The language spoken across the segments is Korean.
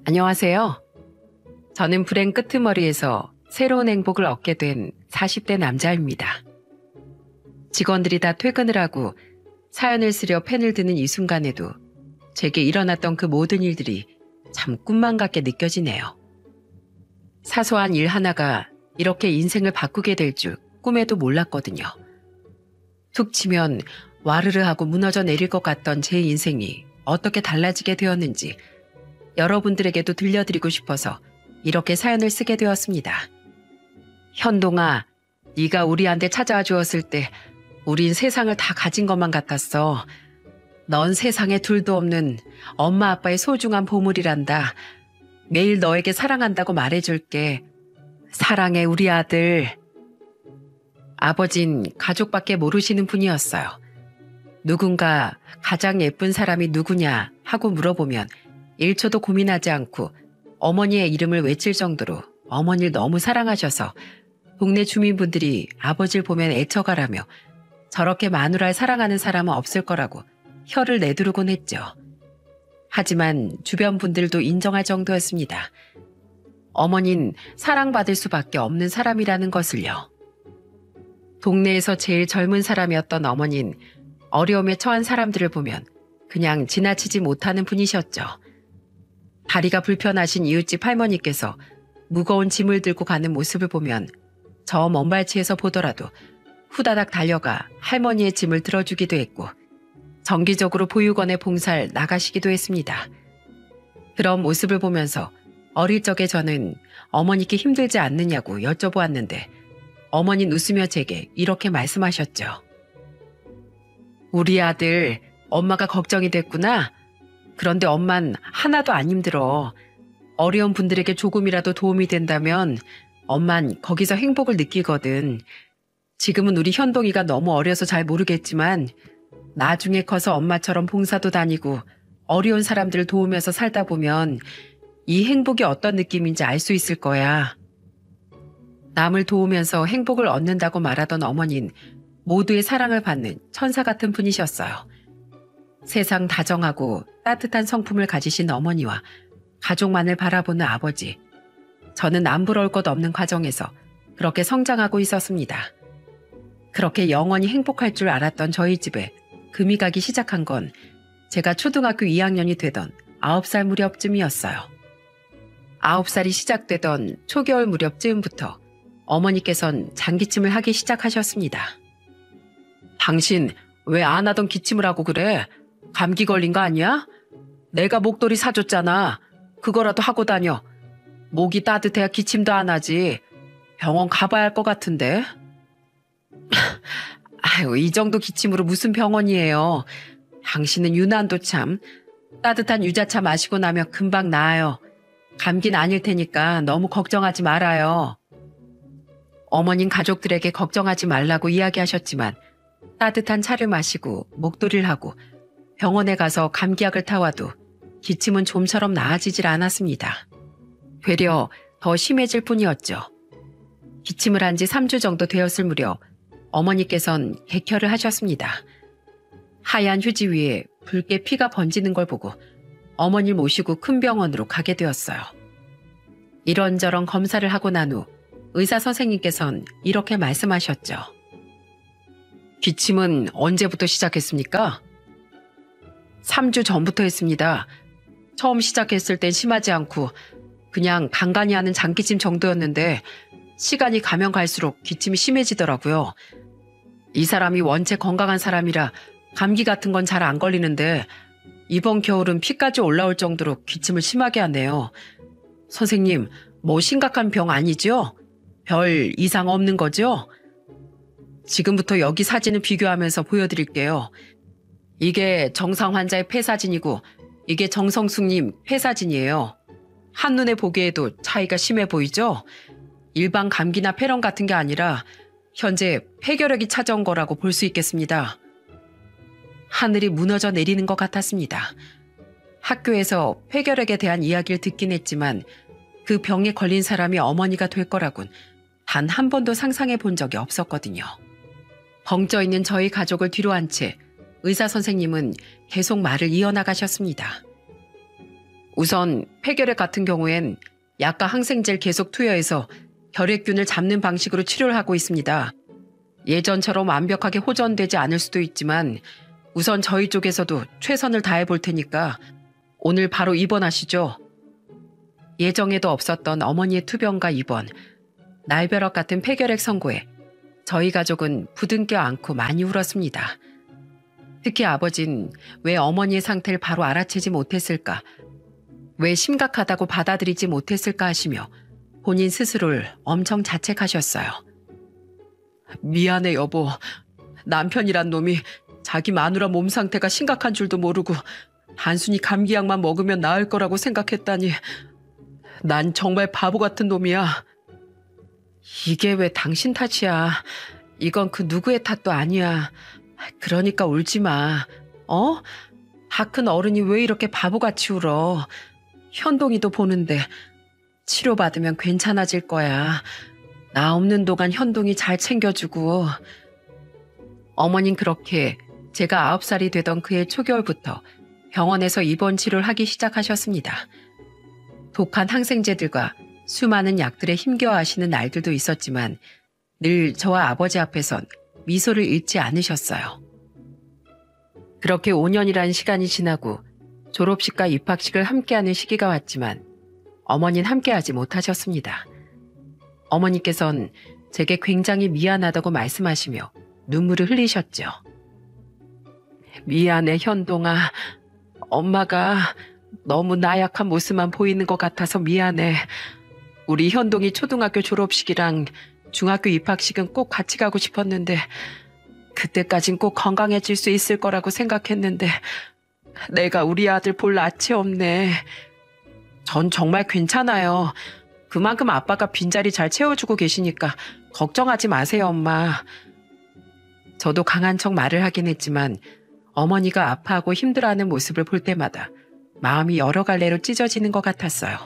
안녕하세요. 저는 불행 끄트머리에서 새로운 행복을 얻게 된 40대 남자입니다. 직원들이 다 퇴근을 하고 사연을 쓰려 펜을 드는 이 순간에도 제게 일어났던 그 모든 일들이 참 꿈만 같게 느껴지네요. 사소한 일 하나가 이렇게 인생을 바꾸게 될 줄 꿈에도 몰랐거든요. 툭 치면 와르르 하고 무너져 내릴 것 같던 제 인생이 어떻게 달라지게 되었는지 여러분들에게도 들려드리고 싶어서 이렇게 사연을 쓰게 되었습니다. 현동아, 네가 우리한테 찾아와 주었을 때 우린 세상을 다 가진 것만 같았어. 넌 세상에 둘도 없는 엄마 아빠의 소중한 보물이란다. 매일 너에게 사랑한다고 말해줄게. 사랑해 우리 아들. 아버진 가족밖에 모르시는 분이었어요. 누군가 가장 예쁜 사람이 누구냐 하고 물어보면 1초도 고민하지 않고 어머니의 이름을 외칠 정도로 어머니를 너무 사랑하셔서 동네 주민분들이 아버지를 보면 애처가라며 저렇게 마누라를 사랑하는 사람은 없을 거라고 혀를 내두르곤 했죠. 하지만 주변 분들도 인정할 정도였습니다. 어머니는 사랑받을 수밖에 없는 사람이라는 것을요. 동네에서 제일 젊은 사람이었던 어머니는 어려움에 처한 사람들을 보면 그냥 지나치지 못하는 분이셨죠. 다리가 불편하신 이웃집 할머니께서 무거운 짐을 들고 가는 모습을 보면 저 먼 발치에서 보더라도 후다닥 달려가 할머니의 짐을 들어주기도 했고 정기적으로 보육원에 봉사를 나가시기도 했습니다. 그런 모습을 보면서 어릴 적에 저는 어머니께 힘들지 않느냐고 여쭤보았는데 어머니는 웃으며 제게 이렇게 말씀하셨죠. 우리 아들, 엄마가 걱정이 됐구나. 그런데 엄만 하나도 안 힘들어. 어려운 분들에게 조금이라도 도움이 된다면 엄만 거기서 행복을 느끼거든. 지금은 우리 현동이가 너무 어려서 잘 모르겠지만 나중에 커서 엄마처럼 봉사도 다니고 어려운 사람들을 도우면서 살다 보면 이 행복이 어떤 느낌인지 알 수 있을 거야. 남을 도우면서 행복을 얻는다고 말하던 어머니는 모두의 사랑을 받는 천사 같은 분이셨어요. 세상 다정하고 따뜻한 성품을 가지신 어머니와 가족만을 바라보는 아버지. 저는 남부러울 것 없는 과정에서 그렇게 성장하고 있었습니다. 그렇게 영원히 행복할 줄 알았던 저희 집에 금이 가기 시작한 건 제가 초등학교 2학년이 되던 9살 무렵쯤이었어요. 9살이 시작되던 초겨울 무렵쯤부터 어머니께선 장기침을 하기 시작하셨습니다. 당신 왜 안 하던 기침을 하고 그래? 감기 걸린 거 아니야? 내가 목도리 사줬잖아. 그거라도 하고 다녀. 목이 따뜻해야 기침도 안 하지. 병원 가봐야 할 것 같은데. 아유, 이 정도 기침으로 무슨 병원이에요. 당신은 유난도 참. 따뜻한 유자차 마시고 나면 금방 나아요. 감기는 아닐 테니까 너무 걱정하지 말아요. 어머님 가족들에게 걱정하지 말라고 이야기하셨지만 따뜻한 차를 마시고 목도리를 하고 병원에 가서 감기약을 타와도 기침은 좀처럼 나아지질 않았습니다. 되려 더 심해질 뿐이었죠. 기침을 한 지 3주 정도 되었을 무렵 어머니께선 객혈을 하셨습니다. 하얀 휴지 위에 붉게 피가 번지는 걸 보고 어머니를 모시고 큰 병원으로 가게 되었어요. 이런저런 검사를 하고 난 후 의사 선생님께선 이렇게 말씀하셨죠. 기침은 언제부터 시작했습니까? 3주 전부터 했습니다. 처음 시작했을 땐 심하지 않고 그냥 간간히 하는 장기침 정도였는데 시간이 가면 갈수록 기침이 심해지더라고요. 이 사람이 원체 건강한 사람이라 감기 같은 건 잘 안 걸리는데 이번 겨울은 피까지 올라올 정도로 기침을 심하게 하네요. 선생님, 뭐 심각한 병 아니죠? 별 이상 없는 거죠? 지금부터 여기 사진을 비교하면서 보여드릴게요. 이게 정상 환자의 폐 사진이고 이게 정성숙님 폐 사진이에요. 한눈에 보기에도 차이가 심해 보이죠? 일반 감기나 폐렴 같은 게 아니라 현재 폐결핵이 찾아온 거라고 볼 수 있겠습니다. 하늘이 무너져 내리는 것 같았습니다. 학교에서 폐결핵에 대한 이야기를 듣긴 했지만 그 병에 걸린 사람이 어머니가 될 거라곤 단 한 번도 상상해 본 적이 없었거든요. 벙쪄 있는 저희 가족을 뒤로 한 채 의사 선생님은 계속 말을 이어나가셨습니다. 우선 폐결핵 같은 경우엔 약과 항생제를 계속 투여해서 결핵균을 잡는 방식으로 치료를 하고 있습니다. 예전처럼 완벽하게 호전되지 않을 수도 있지만 우선 저희 쪽에서도 최선을 다해 볼 테니까 오늘 바로 입원하시죠. 예정에도 없었던 어머니의 투병과 입원, 날벼락 같은 폐결핵 선고에 저희 가족은 부둥켜 안고 많이 울었습니다. 특히 아버진 왜 어머니의 상태를 바로 알아채지 못했을까, 왜 심각하다고 받아들이지 못했을까 하시며 본인 스스로를 엄청 자책하셨어요. 미안해 여보. 남편이란 놈이 자기 마누라 몸 상태가 심각한 줄도 모르고 단순히 감기약만 먹으면 나을 거라고 생각했다니 난 정말 바보 같은 놈이야. 이게 왜 당신 탓이야. 이건 그 누구의 탓도 아니야. 그러니까 울지 마. 다 큰 어른이 왜 이렇게 바보같이 울어. 현동이도 보는데 치료받으면 괜찮아질 거야. 나 없는 동안 현동이 잘 챙겨주고. 어머닌 그렇게 제가 9살이 되던 그해 초겨울부터 병원에서 입원 치료를 하기 시작하셨습니다. 독한 항생제들과 수많은 약들에 힘겨워하시는 날들도 있었지만 늘 저와 아버지 앞에선 미소를 잃지 않으셨어요. 그렇게 5년이라는 시간이 지나고 졸업식과 입학식을 함께하는 시기가 왔지만 어머니는 함께하지 못하셨습니다. 어머니께선 제게 굉장히 미안하다고 말씀하시며 눈물을 흘리셨죠. 미안해 현동아. 엄마가 너무 나약한 모습만 보이는 것 같아서 미안해. 우리 현동이 초등학교 졸업식이랑 중학교 입학식은 꼭 같이 가고 싶었는데 그때까진 꼭 건강해질 수 있을 거라고 생각했는데 내가 우리 아들 볼 낯이 없네. 전 정말 괜찮아요. 그만큼 아빠가 빈자리 잘 채워주고 계시니까 걱정하지 마세요, 엄마. 저도 강한 척 말을 하긴 했지만 어머니가 아파하고 힘들어하는 모습을 볼 때마다 마음이 여러 갈래로 찢어지는 것 같았어요.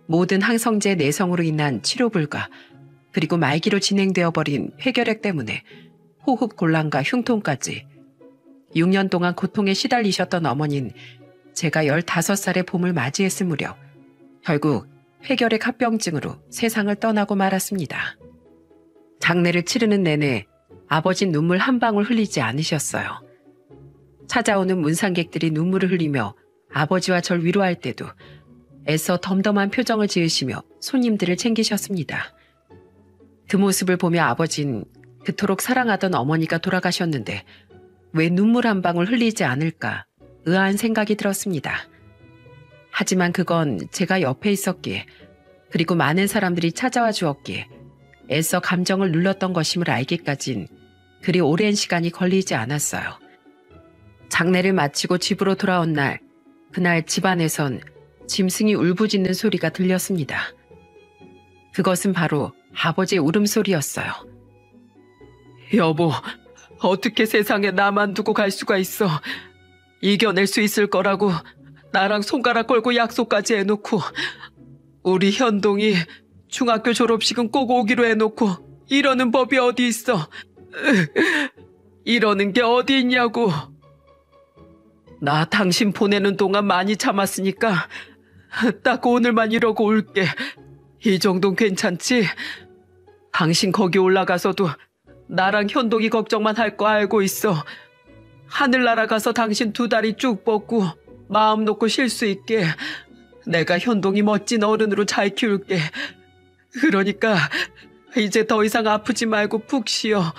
모든 항성제 내성으로 인한 치료 불가, 그리고 말기로 진행되어 버린 폐결핵 때문에 호흡 곤란과 흉통까지 6년 동안 고통에 시달리셨던 어머니는 제가 15살의 봄을 맞이했을 무렵 결국 폐결핵 합병증으로 세상을 떠나고 말았습니다. 장례를 치르는 내내 아버진 눈물 한 방울 흘리지 않으셨어요. 찾아오는 문상객들이 눈물을 흘리며 아버지와 절 위로할 때도 애써 덤덤한 표정을 지으시며 손님들을 챙기셨습니다. 그 모습을 보며 아버진 그토록 사랑하던 어머니가 돌아가셨는데 왜 눈물 한 방울 흘리지 않을까 의아한 생각이 들었습니다. 하지만 그건 제가 옆에 있었기에, 그리고 많은 사람들이 찾아와 주었기에 애써 감정을 눌렀던 것임을 알기까진 그리 오랜 시간이 걸리지 않았어요. 장례를 마치고 집으로 돌아온 날, 그날 집안에선 짐승이 울부짖는 소리가 들렸습니다. 그것은 바로 아버지의 울음소리였어요. 여보, 어떻게 세상에 나만 두고 갈 수가 있어. 이겨낼 수 있을 거라고 나랑 손가락 걸고 약속까지 해놓고, 우리 현동이 중학교 졸업식은 꼭 오기로 해놓고 이러는 법이 어디 있어. 이러는 게 어디 있냐고. 나 당신 보내는 동안 많이 참았으니까 딱 오늘만 이러고 올게. 이 정도는 괜찮지? 당신 거기 올라가서도 나랑 현동이 걱정만 할 거 알고 있어. 하늘 날아가서 당신 2다리 쭉 뻗고 마음 놓고 쉴 수 있게 내가 현동이 멋진 어른으로 잘 키울게. 그러니까 이제 더 이상 아프지 말고 푹 쉬어.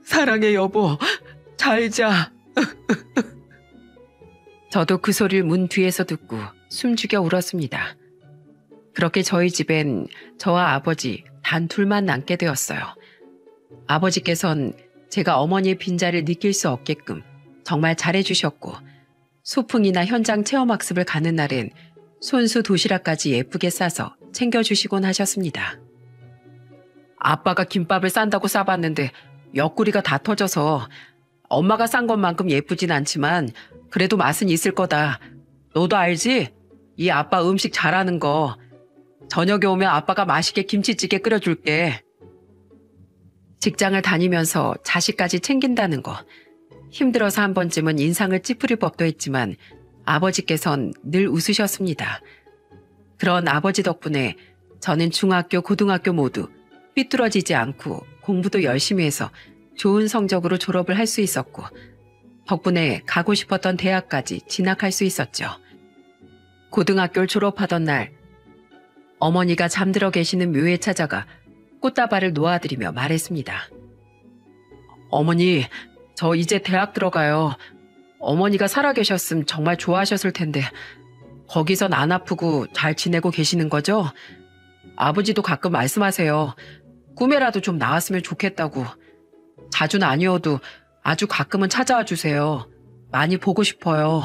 사랑해 여보. 잘 자. 저도 그 소리를 문 뒤에서 듣고 숨죽여 울었습니다. 그렇게 저희 집엔 저와 아버지 단 둘만 남게 되었어요. 아버지께선 제가 어머니의 빈자리를 느낄 수 없게끔 정말 잘해주셨고, 소풍이나 현장 체험학습을 가는 날엔 손수 도시락까지 예쁘게 싸서 챙겨주시곤 하셨습니다. 아빠가 김밥을 싼다고 싸봤는데 옆구리가 다 터져서, 엄마가 싼 것만큼 예쁘진 않지만 그래도 맛은 있을 거다. 너도 알지? 이 아빠 음식 잘하는 거. 저녁에 오면 아빠가 맛있게 김치찌개 끓여줄게. 직장을 다니면서 자식까지 챙긴다는 거. 힘들어서 한 번쯤은 인상을 찌푸릴 법도 했지만 아버지께선 늘 웃으셨습니다. 그런 아버지 덕분에 저는 중학교, 고등학교 모두 삐뚤어지지 않고 공부도 열심히 해서 좋은 성적으로 졸업을 할 수 있었고 덕분에 가고 싶었던 대학까지 진학할 수 있었죠. 고등학교를 졸업하던 날 어머니가 잠들어 계시는 묘에 찾아가 꽃다발을 놓아드리며 말했습니다. 어머니, 저 이제 대학 들어가요. 어머니가 살아계셨음 정말 좋아하셨을 텐데 거기선 안 아프고 잘 지내고 계시는 거죠? 아버지도 가끔 말씀하세요. 꿈에라도 좀 나왔으면 좋겠다고. 자주는 아니어도 아주 가끔은 찾아와 주세요. 많이 보고 싶어요.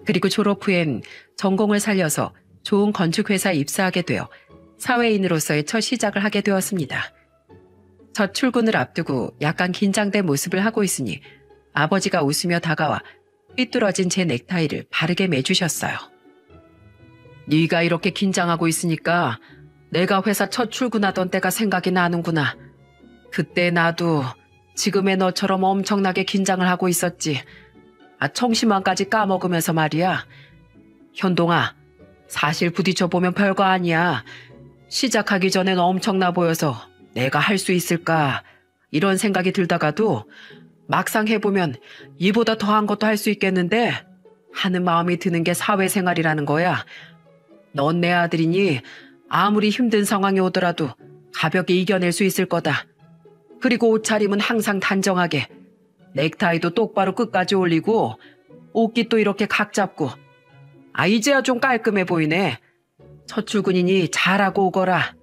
그리고 졸업 후엔 전공을 살려서 좋은 건축회사에 입사하게 되어 사회인으로서의 첫 시작을 하게 되었습니다. 첫 출근을 앞두고 약간 긴장된 모습을 하고 있으니 아버지가 웃으며 다가와 삐뚤어진 제 넥타이를 바르게 매주셨어요. 네가 이렇게 긴장하고 있으니까 내가 회사 첫 출근하던 때가 생각이 나는구나. 그때 나도 지금의 너처럼 엄청나게 긴장을 하고 있었지. 청심환까지 까먹으면서 말이야. 현동아, 사실 부딪혀보면 별거 아니야. 시작하기 전엔 엄청나 보여서 내가 할 수 있을까 이런 생각이 들다가도 막상 해보면 이보다 더한 것도 할 수 있겠는데 하는 마음이 드는 게 사회생활이라는 거야. 넌 내 아들이니 아무리 힘든 상황이 오더라도 가볍게 이겨낼 수 있을 거다. 그리고 옷차림은 항상 단정하게, 넥타이도 똑바로 끝까지 올리고 옷깃도 이렇게 각 잡고. 이제야 좀 깔끔해 보이네. 첫 출근이니 잘하고 오거라.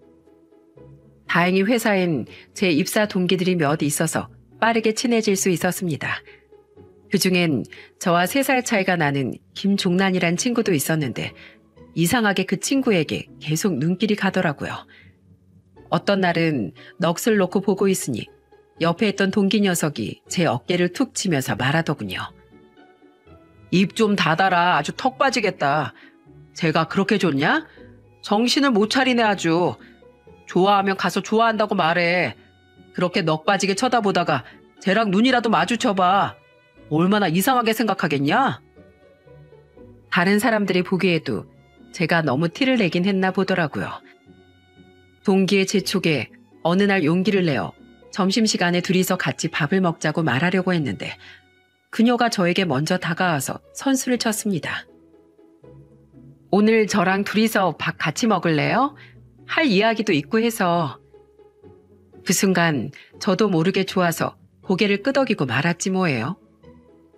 다행히 회사엔 제 입사 동기들이 몇 있어서 빠르게 친해질 수 있었습니다. 그중엔 저와 3살 차이가 나는 김종란이란 친구도 있었는데 이상하게 그 친구에게 계속 눈길이 가더라고요. 어떤 날은 넋을 놓고 보고 있으니 옆에 있던 동기 녀석이 제 어깨를 툭 치면서 말하더군요. 입 좀 닫아라. 아주 턱 빠지겠다. 제가 그렇게 좋냐? 정신을 못 차리네 아주. 좋아하면 가서 좋아한다고 말해. 그렇게 넋 빠지게 쳐다보다가 쟤랑 눈이라도 마주쳐봐. 얼마나 이상하게 생각하겠냐? 다른 사람들이 보기에도 제가 너무 티를 내긴 했나 보더라고요. 동기의 재촉에 어느 날 용기를 내어 점심시간에 둘이서 같이 밥을 먹자고 말하려고 했는데 그녀가 저에게 먼저 다가와서 선수를 쳤습니다. 오늘 저랑 둘이서 밥 같이 먹을래요? 할 이야기도 있고 해서. 그 순간 저도 모르게 좋아서 고개를 끄덕이고 말았지 뭐예요.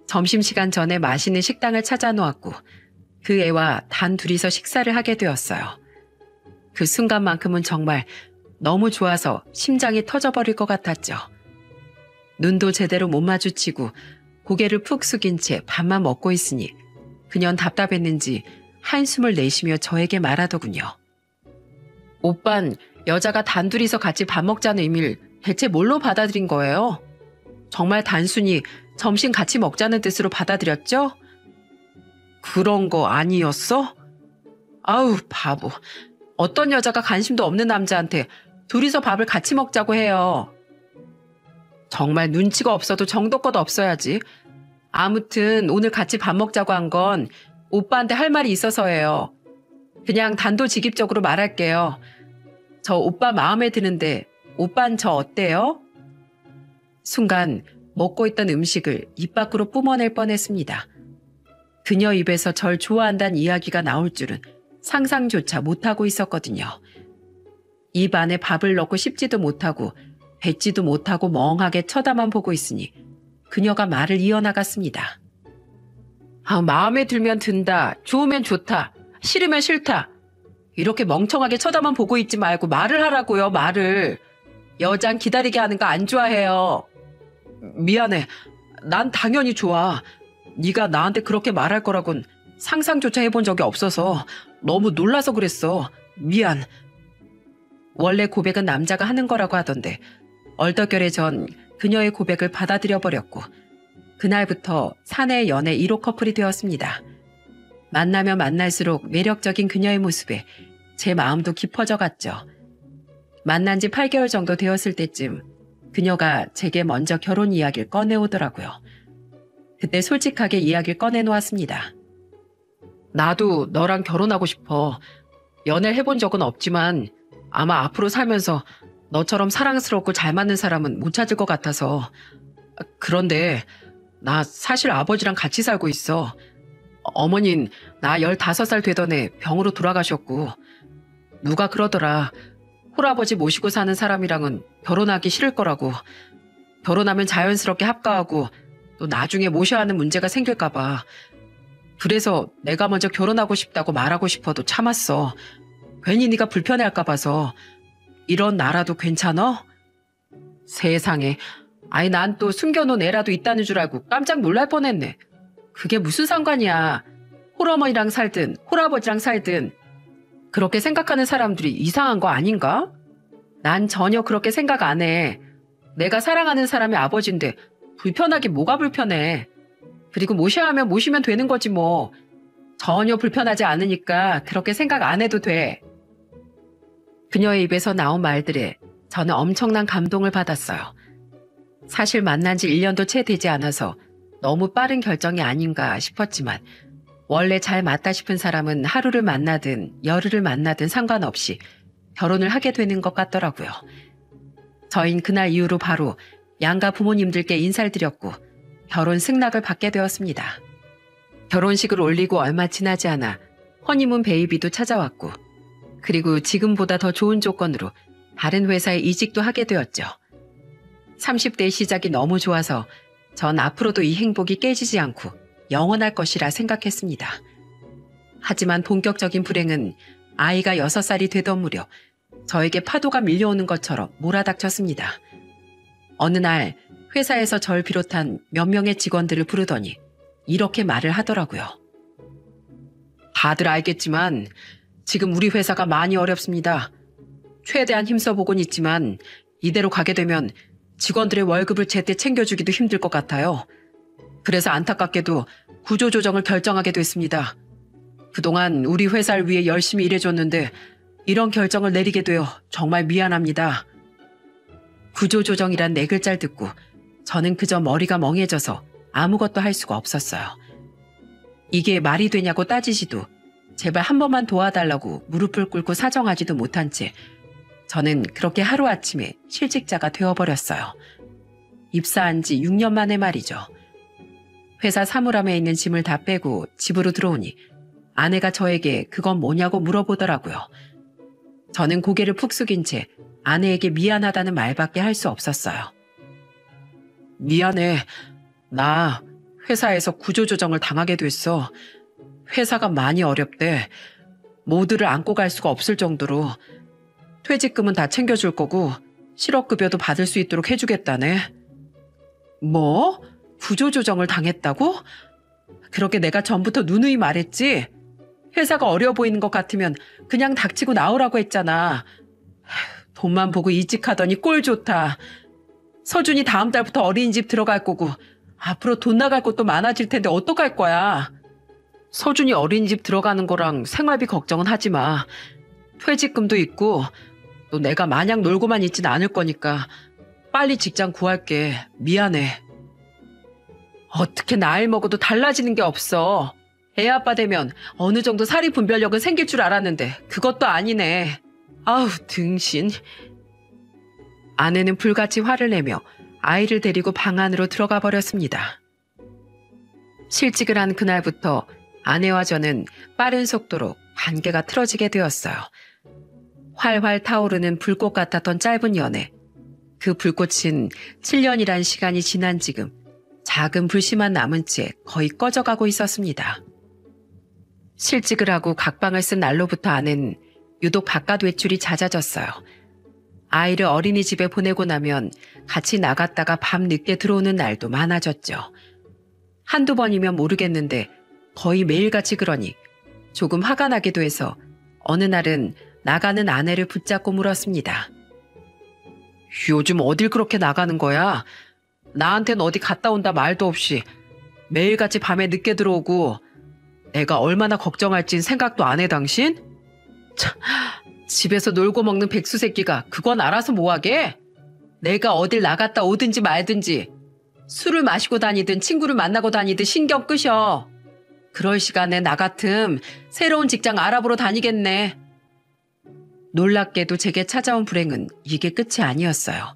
점심시간 전에 맛있는 식당을 찾아놓았고 그 애와 단 둘이서 식사를 하게 되었어요. 그 순간만큼은 정말 너무 좋아서 심장이 터져버릴 것 같았죠. 눈도 제대로 못 마주치고 고개를 푹 숙인 채 밥만 먹고 있으니 그년 답답했는지 한숨을 내쉬며 저에게 말하더군요. 오빤 여자가 단둘이서 같이 밥 먹자는 의미를 대체 뭘로 받아들인 거예요? 정말 단순히 점심 같이 먹자는 뜻으로 받아들였죠? 그런 거 아니었어? 아우 바보. 어떤 여자가 관심도 없는 남자한테 둘이서 밥을 같이 먹자고 해요. 정말 눈치가 없어도 정도껏 없어야지. 아무튼 오늘 같이 밥 먹자고 한 건 오빠한테 할 말이 있어서예요. 그냥 단도직입적으로 말할게요. 저 오빠 마음에 드는데 오빤 저 어때요? 순간 먹고 있던 음식을 입 밖으로 뿜어낼 뻔했습니다. 그녀 입에서 절 좋아한다는 이야기가 나올 줄은 상상조차 못하고 있었거든요. 입 안에 밥을 넣고 씹지도 못하고 뱉지도 못하고 멍하게 쳐다만 보고 있으니 그녀가 말을 이어나갔습니다. 마음에 들면 든다. 좋으면 좋다. 싫으면 싫다. 이렇게 멍청하게 쳐다만 보고 있지 말고 말을 하라고요. 말을. 여잔 기다리게 하는 거 안 좋아해요. 미안해. 난 당연히 좋아. 네가 나한테 그렇게 말할 거라곤 상상조차 해본 적이 없어서 너무 놀라서 그랬어. 미안. 원래 고백은 남자가 하는 거라고 하던데 얼떨결에 전 그녀의 고백을 받아들여 버렸고 그날부터 사내 연애 1호 커플이 되었습니다. 만나면 만날수록 매력적인 그녀의 모습에 제 마음도 깊어져 갔죠. 만난 지 8개월 정도 되었을 때쯤 그녀가 제게 먼저 결혼 이야기를 꺼내오더라고요. 그때 솔직하게 이야기를 꺼내놓았습니다. 나도 너랑 결혼하고 싶어. 연애를 해본 적은 없지만 아마 앞으로 살면서 너처럼 사랑스럽고 잘 맞는 사람은 못 찾을 것 같아서. 그런데 나 사실 아버지랑 같이 살고 있어. 어머닌 나 15살 되던 해 병으로 돌아가셨고, 누가 그러더라. 홀아버지 모시고 사는 사람이랑은 결혼하기 싫을 거라고. 결혼하면 자연스럽게 합가하고 또 나중에 모셔야 하는 문제가 생길까 봐. 그래서 내가 먼저 결혼하고 싶다고 말하고 싶어도 참았어. 괜히 네가 불편해할까 봐서. 이런 나라도 괜찮아? 세상에. 아니 난 또 숨겨놓은 애라도 있다는 줄 알고 깜짝 놀랄 뻔했네. 그게 무슨 상관이야. 홀어머니랑 살든 홀아버지랑 살든. 그렇게 생각하는 사람들이 이상한 거 아닌가? 난 전혀 그렇게 생각 안 해. 내가 사랑하는 사람이 아버지인데 불편하긴 뭐가 불편해. 그리고 모셔야 하면 모시면 되는 거지 뭐. 전혀 불편하지 않으니까 그렇게 생각 안 해도 돼. 그녀의 입에서 나온 말들에 저는 엄청난 감동을 받았어요. 사실 만난 지 1년도 채 되지 않아서 너무 빠른 결정이 아닌가 싶었지만, 원래 잘 맞다 싶은 사람은 하루를 만나든 열흘을 만나든 상관없이 결혼을 하게 되는 것 같더라고요. 저흰 그날 이후로 바로 양가 부모님들께 인사를 드렸고 결혼 승낙을 받게 되었습니다. 결혼식을 올리고 얼마 지나지 않아 허니문 베이비도 찾아왔고, 그리고 지금보다 더 좋은 조건으로 다른 회사에 이직도 하게 되었죠. 30대의 시작이 너무 좋아서 전 앞으로도 이 행복이 깨지지 않고 영원할 것이라 생각했습니다. 하지만 본격적인 불행은 아이가 6살이 되던 무렵 저에게 파도가 밀려오는 것처럼 몰아닥쳤습니다. 어느 날 회사에서 절 비롯한 몇 명의 직원들을 부르더니 이렇게 말을 하더라고요. 다들 알겠지만 지금 우리 회사가 많이 어렵습니다. 최대한 힘써보곤 있지만 이대로 가게 되면 직원들의 월급을 제때 챙겨주기도 힘들 것 같아요. 그래서 안타깝게도 구조조정을 결정하게 됐습니다. 그동안 우리 회사를 위해 열심히 일해줬는데 이런 결정을 내리게 되어 정말 미안합니다. 구조조정이란 4글자를 듣고 저는 그저 머리가 멍해져서 아무것도 할 수가 없었어요. 이게 말이 되냐고 따지지도, 제발 한 번만 도와달라고 무릎을 꿇고 사정하지도 못한 채 저는 그렇게 하루아침에 실직자가 되어버렸어요. 입사한 지 6년 만에 말이죠. 회사 사물함에 있는 짐을 다 빼고 집으로 들어오니 아내가 저에게 그건 뭐냐고 물어보더라고요. 저는 고개를 푹 숙인 채 아내에게 미안하다는 말밖에 할 수 없었어요. 미안해. 나 회사에서 구조조정을 당하게 됐어. 회사가 많이 어렵대. 모두를 안고 갈 수가 없을 정도로. 퇴직금은 다 챙겨줄 거고 실업급여도 받을 수 있도록 해주겠다네. 뭐? 구조조정을 당했다고? 그렇게 내가 전부터 누누이 말했지. 회사가 어려워 보이는 것 같으면 그냥 닥치고 나오라고 했잖아. 돈만 보고 이직하더니 꼴 좋다. 서준이 다음 달부터 어린이집 들어갈 거고 앞으로 돈 나갈 것도 많아질 텐데 어떡할 거야. 서준이 어린이집 들어가는 거랑 생활비 걱정은 하지 마. 퇴직금도 있고 또 내가 마냥 놀고만 있진 않을 거니까 빨리 직장 구할게. 미안해. 어떻게 나이 먹어도 달라지는 게 없어. 애 아빠 되면 어느 정도 사리 분별력은 생길 줄 알았는데 그것도 아니네. 아우 등신. 아내는 불같이 화를 내며 아이를 데리고 방 안으로 들어가 버렸습니다. 실직을 한 그날부터 아내와 저는 빠른 속도로 관계가 틀어지게 되었어요. 활활 타오르는 불꽃 같았던 짧은 연애. 그 불꽃은 7년이란 시간이 지난 지금 작은 불씨만 남은 채 거의 꺼져가고 있었습니다. 실직을 하고 각방을 쓴 날로부터 아내는 유독 바깥 외출이 잦아졌어요. 아이를 어린이집에 보내고 나면 같이 나갔다가 밤 늦게 들어오는 날도 많아졌죠. 한두 번이면 모르겠는데 거의 매일같이 그러니 조금 화가 나기도 해서 어느 날은 나가는 아내를 붙잡고 물었습니다. 요즘 어딜 그렇게 나가는 거야? 나한텐 어디 갔다 온다 말도 없이 매일같이 밤에 늦게 들어오고 내가 얼마나 걱정할진 생각도 안 해 당신? 참, 집에서 놀고 먹는 백수 새끼가 그건 알아서 뭐하게? 내가 어딜 나갔다 오든지 말든지 술을 마시고 다니든 친구를 만나고 다니든 신경 끄셔. 그럴 시간에 나 같음 새로운 직장 알아보러 다니겠네. 놀랍게도 제게 찾아온 불행은 이게 끝이 아니었어요.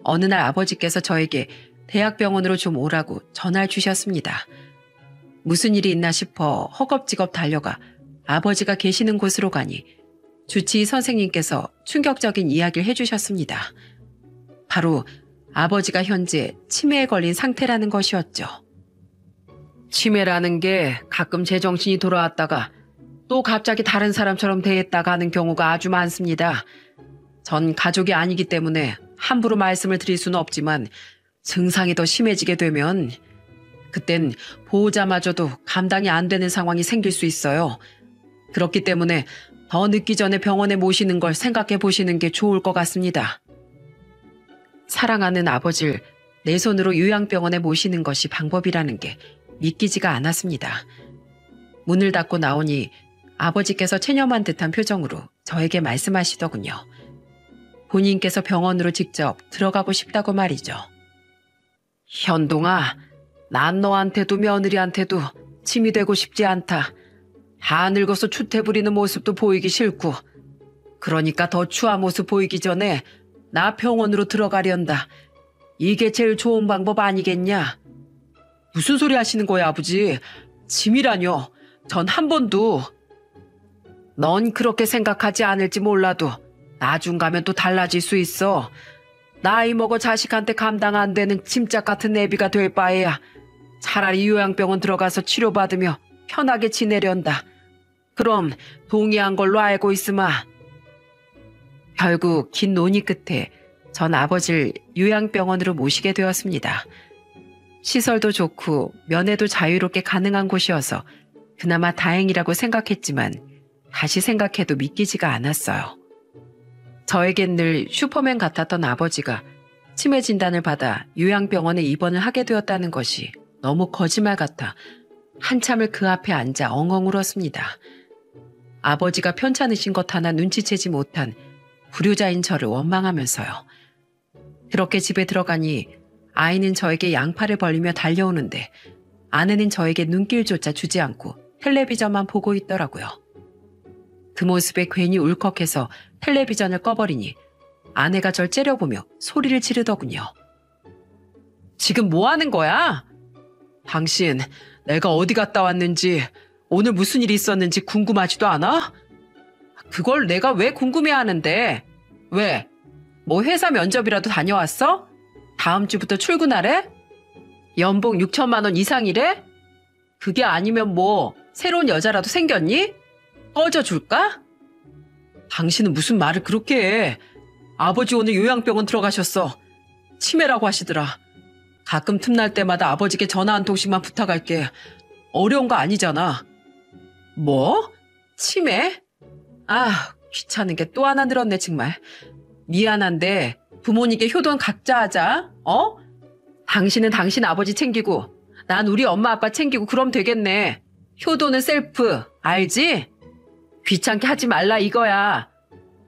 어느 날 아버지께서 저에게 대학병원으로 좀 오라고 전화를 주셨습니다. 무슨 일이 있나 싶어 허겁지겁 달려가 아버지가 계시는 곳으로 가니 주치의 선생님께서 충격적인 이야기를 해주셨습니다. 바로 아버지가 현재 치매에 걸린 상태라는 것이었죠. 치매라는 게 가끔 제정신이 돌아왔다가 또 갑자기 다른 사람처럼 대했다가 하는 경우가 아주 많습니다. 전 가족이 아니기 때문에 함부로 말씀을 드릴 수는 없지만 증상이 더 심해지게 되면 그땐 보호자마저도 감당이 안 되는 상황이 생길 수 있어요. 그렇기 때문에 더 늦기 전에 병원에 모시는 걸 생각해 보시는 게 좋을 것 같습니다. 사랑하는 아버지를 내 손으로 요양병원에 모시는 것이 방법이라는 게 믿기지가 않았습니다. 문을 닫고 나오니 아버지께서 체념한 듯한 표정으로 저에게 말씀하시더군요. 본인께서 병원으로 직접 들어가고 싶다고 말이죠. 현동아, 난 너한테도 며느리한테도 짐이 되고 싶지 않다. 다 늙어서 추태 부리는 모습도 보이기 싫고 그러니까 더 추한 모습 보이기 전에 나 병원으로 들어가련다. 이게 제일 좋은 방법 아니겠냐? 무슨 소리 하시는 거야, 아버지? 짐이라뇨. 전 한 번도. 넌 그렇게 생각하지 않을지 몰라도 나중 가면 또 달라질 수 있어. 나이 먹어 자식한테 감당 안 되는 짐짝 같은 애비가 될 바에야 차라리 요양병원 들어가서 치료받으며 편하게 지내련다. 그럼 동의한 걸로 알고 있으마. 결국 긴 논의 끝에 전 아버지를 요양병원으로 모시게 되었습니다. 시설도 좋고 면회도 자유롭게 가능한 곳이어서 그나마 다행이라고 생각했지만 다시 생각해도 믿기지가 않았어요. 저에겐 늘 슈퍼맨 같았던 아버지가 치매 진단을 받아 요양병원에 입원을 하게 되었다는 것이 너무 거짓말 같아 한참을 그 앞에 앉아 엉엉 울었습니다. 아버지가 편찮으신 것 하나 눈치채지 못한 불효자인 저를 원망하면서요. 그렇게 집에 들어가니 아이는 저에게 양팔을 벌리며 달려오는데 아내는 저에게 눈길조차 주지 않고 텔레비전만 보고 있더라고요. 그 모습에 괜히 울컥해서 텔레비전을 꺼버리니 아내가 절 째려보며 소리를 지르더군요. 지금 뭐 하는 거야? 당신 내가 어디 갔다 왔는지 오늘 무슨 일이 있었는지 궁금하지도 않아? 그걸 내가 왜 궁금해하는데? 왜? 뭐 회사 면접이라도 다녀왔어? 다음 주부터 출근하래? 연봉 6천만 원 이상이래? 그게 아니면 뭐 새로운 여자라도 생겼니? 꺼져줄까? 당신은 무슨 말을 그렇게 해. 아버지 오늘 요양병원 들어가셨어. 치매라고 하시더라. 가끔 틈날 때마다 아버지께 전화 한 통씩만 부탁할게. 어려운 거 아니잖아. 뭐? 치매? 아, 귀찮은 게 또 하나 늘었네 정말. 미안한데 부모님께 효도는 각자 하자. 어? 당신은 당신 아버지 챙기고 난 우리 엄마 아빠 챙기고 그럼 되겠네. 효도는 셀프, 알지? 귀찮게 하지 말라 이거야.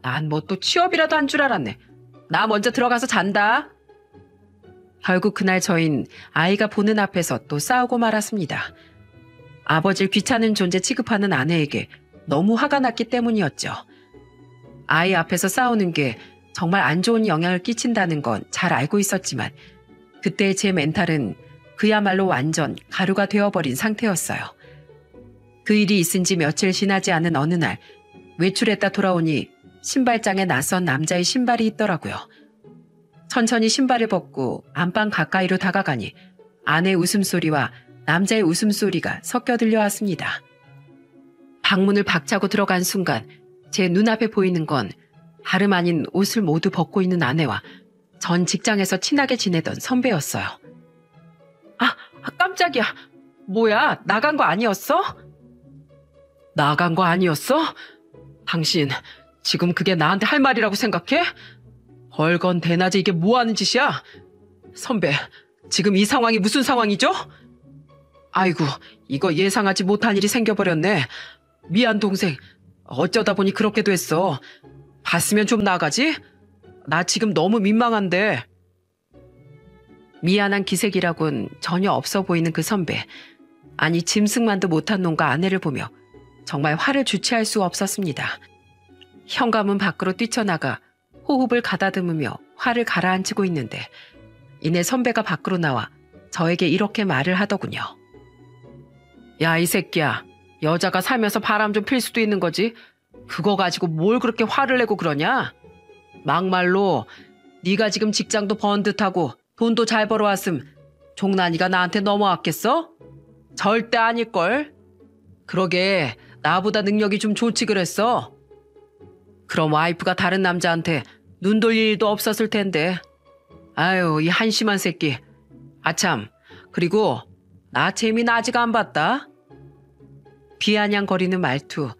난 뭐 또 취업이라도 한 줄 알았네. 나 먼저 들어가서 잔다. 결국 그날 저흰 아이가 보는 앞에서 또 싸우고 말았습니다. 아버지를 귀찮은 존재 취급하는 아내에게 너무 화가 났기 때문이었죠. 아이 앞에서 싸우는 게 정말 안 좋은 영향을 끼친다는 건 잘 알고 있었지만 그때의 제 멘탈은 그야말로 완전 가루가 되어버린 상태였어요. 그 일이 있은 지 며칠 지나지 않은 어느 날 외출했다 돌아오니 신발장에 낯선 남자의 신발이 있더라고요. 천천히 신발을 벗고 안방 가까이로 다가가니 아내의 웃음소리와 남자의 웃음소리가 섞여 들려왔습니다. 방문을 박차고 들어간 순간 제 눈앞에 보이는 건 다름 아닌 옷을 모두 벗고 있는 아내와 전 직장에서 친하게 지내던 선배였어요. 아, 깜짝이야. 뭐야, 나간 거 아니었어? 나간 거 아니었어? 당신 지금 그게 나한테 할 말이라고 생각해? 벌건 대낮에 이게 뭐 하는 짓이야? 선배, 지금 이 상황이 무슨 상황이죠? 아이고, 이거 예상하지 못한 일이 생겨버렸네. 미안 동생, 어쩌다 보니 그렇게 됐어. 봤으면 좀 나가지? 나 지금 너무 민망한데. 미안한 기색이라곤 전혀 없어 보이는 그 선배. 아니 짐승만도 못한 놈과 아내를 보며 정말 화를 주체할 수 없었습니다. 현관문 밖으로 뛰쳐나가 호흡을 가다듬으며 화를 가라앉히고 있는데 이내 선배가 밖으로 나와 저에게 이렇게 말을 하더군요. 야, 이 새끼야. 여자가 살면서 바람 좀 필 수도 있는 거지. 그거 가지고 뭘 그렇게 화를 내고 그러냐? 막말로 네가 지금 직장도 번듯하고 돈도 잘 벌어왔음 종란이가 나한테 넘어왔겠어? 절대 아닐걸. 그러게 나보다 능력이 좀 좋지 그랬어. 그럼 와이프가 다른 남자한테 눈 돌릴 일도 없었을 텐데. 아유, 이 한심한 새끼. 아참, 그리고 나 재미나 아직 안 봤다. 비아냥거리는 말투.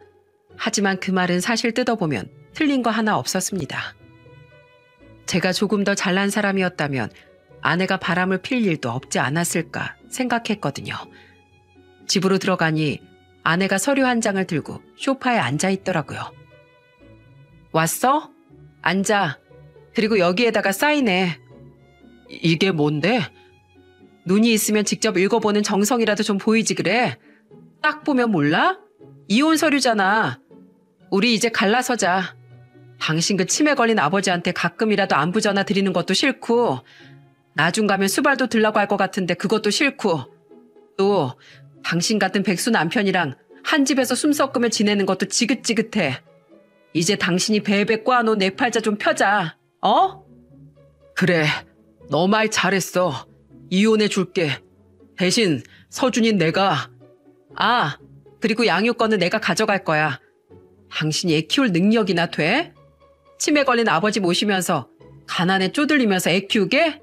하지만 그 말은 사실 뜯어보면 틀린 거 하나 없었습니다. 제가 조금 더 잘난 사람이었다면 아내가 바람을 필 일도 없지 않았을까 생각했거든요. 집으로 들어가니 아내가 서류 한 장을 들고 소파에 앉아 있더라고요. 왔어? 앉아. 그리고 여기에다가 사인해. 이게 뭔데? 눈이 있으면 직접 읽어보는 정성이라도 좀 보이지 그래? 딱 보면 몰라? 이혼 서류잖아. 우리 이제 갈라서자. 당신 그 치매 걸린 아버지한테 가끔이라도 안부 전화 드리는 것도 싫고 나중 가면 수발도 들라고 할 것 같은데 그것도 싫고 또 당신 같은 백수 남편이랑 한 집에서 숨 섞으며 지내는 것도 지긋지긋해. 이제 당신이 베베 꼬아놓은 내 팔자 좀 펴자. 어? 그래. 너 말 잘했어. 이혼해 줄게. 대신 서준인 내가. 아, 그리고 양육권은 내가 가져갈 거야. 당신이 애 키울 능력이나 돼? 치매 걸린 아버지 모시면서 가난에 쪼들리면서 애 키우게?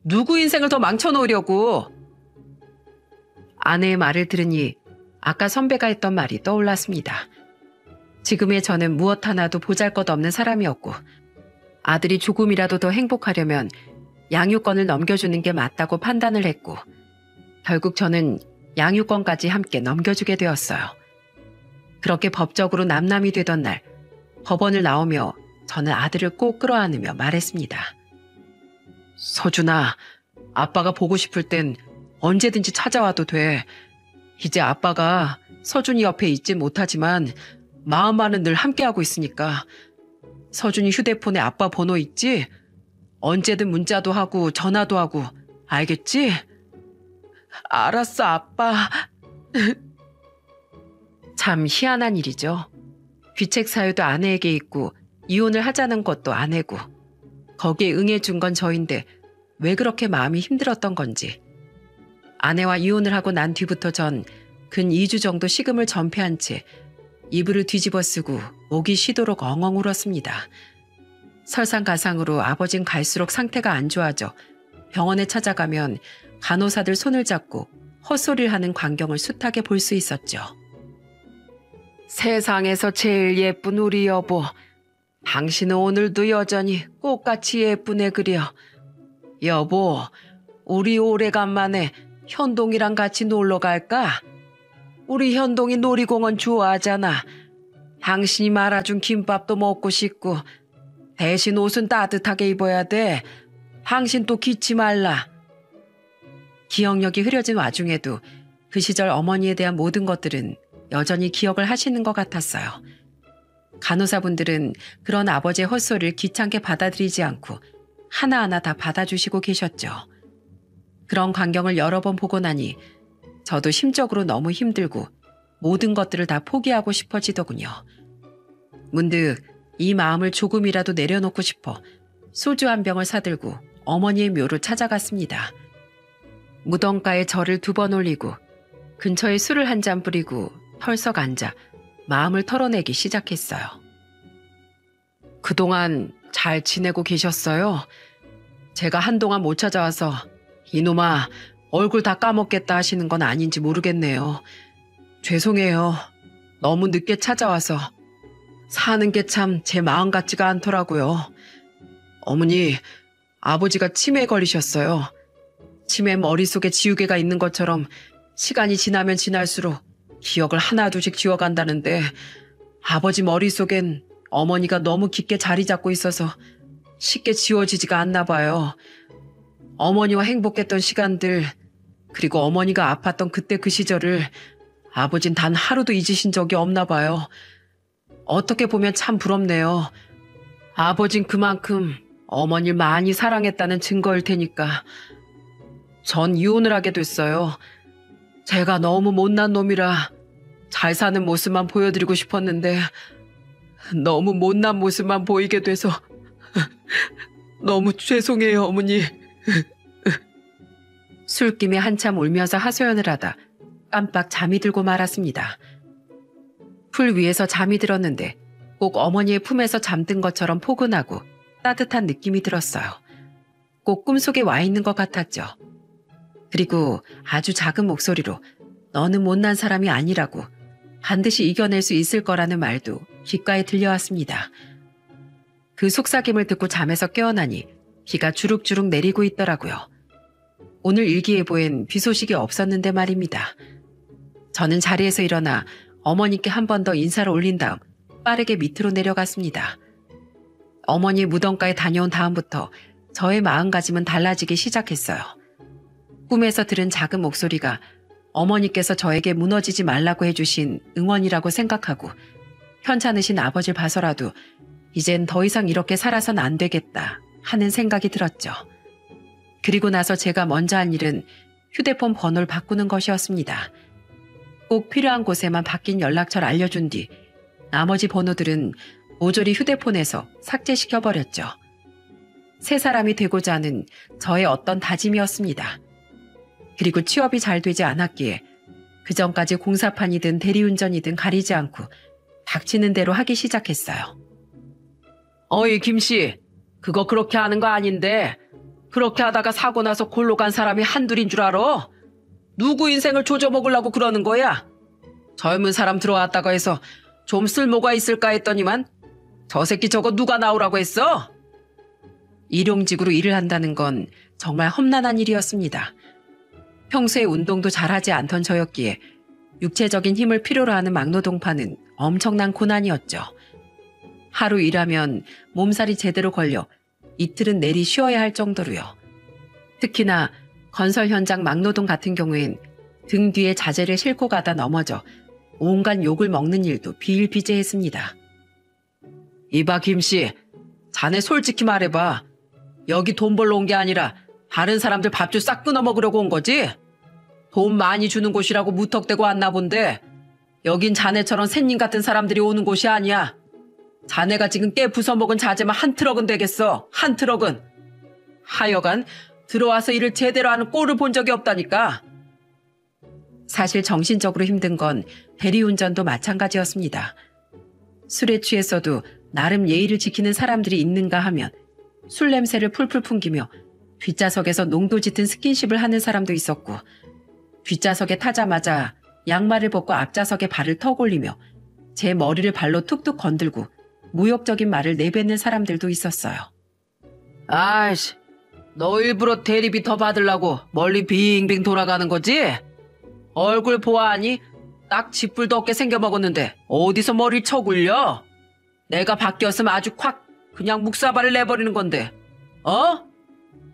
누구 인생을 더 망쳐놓으려고. 아내의 말을 들으니 아까 선배가 했던 말이 떠올랐습니다. 지금의 저는 무엇 하나도 보잘것없는 사람이었고 아들이 조금이라도 더 행복하려면 양육권을 넘겨주는 게 맞다고 판단을 했고 결국 저는 양육권까지 함께 넘겨주게 되었어요. 그렇게 법적으로 남남이 되던 날 법원을 나오며 저는 아들을 꼭 끌어안으며 말했습니다. 서준아, 아빠가 보고 싶을 땐 언제든지 찾아와도 돼. 이제 아빠가 서준이 옆에 있진 못하지만 마음만은 늘 함께하고 있으니까. 서준이 휴대폰에 아빠 번호 있지? 언제든 문자도 하고 전화도 하고 알겠지? 알았어, 아빠. 참 희한한 일이죠. 귀책 사유도 아내에게 있고 이혼을 하자는 것도 아내고 거기에 응해준 건 저인데 왜 그렇게 마음이 힘들었던 건지. 아내와 이혼을 하고 난 뒤부터 전 근 2주 정도 식음을 전폐한 채 이불을 뒤집어 쓰고 목이 쉬도록 엉엉 울었습니다. 설상가상으로 아버진 갈수록 상태가 안 좋아져 병원에 찾아가면 간호사들 손을 잡고 헛소리를 하는 광경을 숱하게 볼 수 있었죠. 세상에서 제일 예쁜 우리 여보. 당신은 오늘도 여전히 꽃같이 예쁘네 그려. 여보, 우리 오래간만에 현동이랑 같이 놀러 갈까? 우리 현동이 놀이공원 좋아하잖아. 당신이 말아준 김밥도 먹고 싶고 대신 옷은 따뜻하게 입어야 돼. 당신 또 기치 말라. 기억력이 흐려진 와중에도 그 시절 어머니에 대한 모든 것들은 여전히 기억을 하시는 것 같았어요. 간호사분들은 그런 아버지의 헛소리를 귀찮게 받아들이지 않고 하나하나 다 받아주시고 계셨죠. 그런 광경을 여러 번 보고 나니 저도 심적으로 너무 힘들고 모든 것들을 다 포기하고 싶어지더군요. 문득 이 마음을 조금이라도 내려놓고 싶어 소주 한 병을 사들고 어머니의 묘로 찾아갔습니다. 무덤가에 절을 2번 올리고 근처에 술을 한 잔 뿌리고 털썩 앉아 마음을 털어내기 시작했어요. 그동안 잘 지내고 계셨어요? 제가 한동안 못 찾아와서 이놈아 얼굴 다 까먹겠다 하시는 건 아닌지 모르겠네요. 죄송해요. 너무 늦게 찾아와서 사는 게 참 제 마음 같지가 않더라고요. 어머니, 아버지가 치매에 걸리셨어요. 치매 머릿속에 지우개가 있는 것처럼 시간이 지나면 지날수록 기억을 하나둘씩 지워간다는데 아버지 머릿속엔 어머니가 너무 깊게 자리 잡고 있어서 쉽게 지워지지가 않나 봐요. 어머니와 행복했던 시간들 그리고 어머니가 아팠던 그때 그 시절을 아버진 단 하루도 잊으신 적이 없나 봐요. 어떻게 보면 참 부럽네요. 아버진 그만큼 어머니를 많이 사랑했다는 증거일 테니까. 전 이혼을 하게 됐어요. 제가 너무 못난 놈이라 잘 사는 모습만 보여드리고 싶었는데 너무 못난 모습만 보이게 돼서 너무 죄송해요, 어머니. 술김에 한참 울면서 하소연을 하다 깜빡 잠이 들고 말았습니다. 풀 위에서 잠이 들었는데 꼭 어머니의 품에서 잠든 것처럼 포근하고 따뜻한 느낌이 들었어요. 꼭 꿈속에 와 있는 것 같았죠. 그리고 아주 작은 목소리로 너는 못난 사람이 아니라고 반드시 이겨낼 수 있을 거라는 말도 귓가에 들려왔습니다. 그 속삭임을 듣고 잠에서 깨어나니 비가 주룩주룩 내리고 있더라고요. 오늘 일기예보엔 비 소식이 없었는데 말입니다. 저는 자리에서 일어나 어머니께 한 번 더 인사를 올린 다음 빠르게 밑으로 내려갔습니다. 어머니 무덤가에 다녀온 다음부터 저의 마음가짐은 달라지기 시작했어요. 꿈에서 들은 작은 목소리가 어머니께서 저에게 무너지지 말라고 해주신 응원이라고 생각하고 편찮으신 아버지를 봐서라도 이젠 더 이상 이렇게 살아선 안 되겠다 하는 생각이 들었죠. 그리고 나서 제가 먼저 한 일은 휴대폰 번호를 바꾸는 것이었습니다. 꼭 필요한 곳에만 바뀐 연락처를 알려준 뒤 나머지 번호들은 모조리 휴대폰에서 삭제시켜버렸죠. 새 사람이 되고자 하는 저의 어떤 다짐이었습니다. 그리고 취업이 잘 되지 않았기에 그전까지 공사판이든 대리운전이든 가리지 않고 닥치는 대로 하기 시작했어요. 어이 김씨, 그거 그렇게 하는 거 아닌데 그렇게 하다가 사고 나서 골로 간 사람이 한둘인 줄 알아? 누구 인생을 조져먹으려고 그러는 거야? 젊은 사람 들어왔다고 해서 좀 쓸모가 있을까 했더니만 저 새끼 저거 누가 나오라고 했어? 일용직으로 일을 한다는 건 정말 험난한 일이었습니다. 평소에 운동도 잘하지 않던 저였기에 육체적인 힘을 필요로 하는 막노동파는 엄청난 고난이었죠. 하루 일하면 몸살이 제대로 걸려 이틀은 내리 쉬어야 할 정도로요. 특히나 건설 현장 막노동 같은 경우엔 등 뒤에 자재를 싣고 가다 넘어져 온갖 욕을 먹는 일도 비일비재했습니다. 이봐 김씨, 자네 솔직히 말해봐. 여기 돈 벌러 온 게 아니라 다른 사람들 밥줄 싹 끊어 먹으려고 온 거지? 돈 많이 주는 곳이라고 무턱대고 왔나 본데 여긴 자네처럼 샌님 같은 사람들이 오는 곳이 아니야. 자네가 지금 깨 부숴먹은 자재만 한 트럭은 되겠어. 한 트럭은. 하여간 들어와서 일을 제대로 하는 꼴을 본 적이 없다니까. 사실 정신적으로 힘든 건 대리운전도 마찬가지였습니다. 술에 취했어도 나름 예의를 지키는 사람들이 있는가 하면 술 냄새를 풀풀 풍기며 뒷좌석에서 농도 짙은 스킨십을 하는 사람도 있었고 뒷좌석에 타자마자 양말을 벗고 앞좌석에 발을 턱 올리며 제 머리를 발로 툭툭 건들고 모욕적인 말을 내뱉는 사람들도 있었어요. 아이씨, 너 일부러 대리비 더 받으려고 멀리 빙빙 돌아가는 거지? 얼굴 보아하니 딱 쥐뿔도 없게 생겨먹었는데 어디서 머리를 쳐 굴려? 내가 바뀌었으면 아주 콱 그냥 묵사발을 내버리는 건데. 어?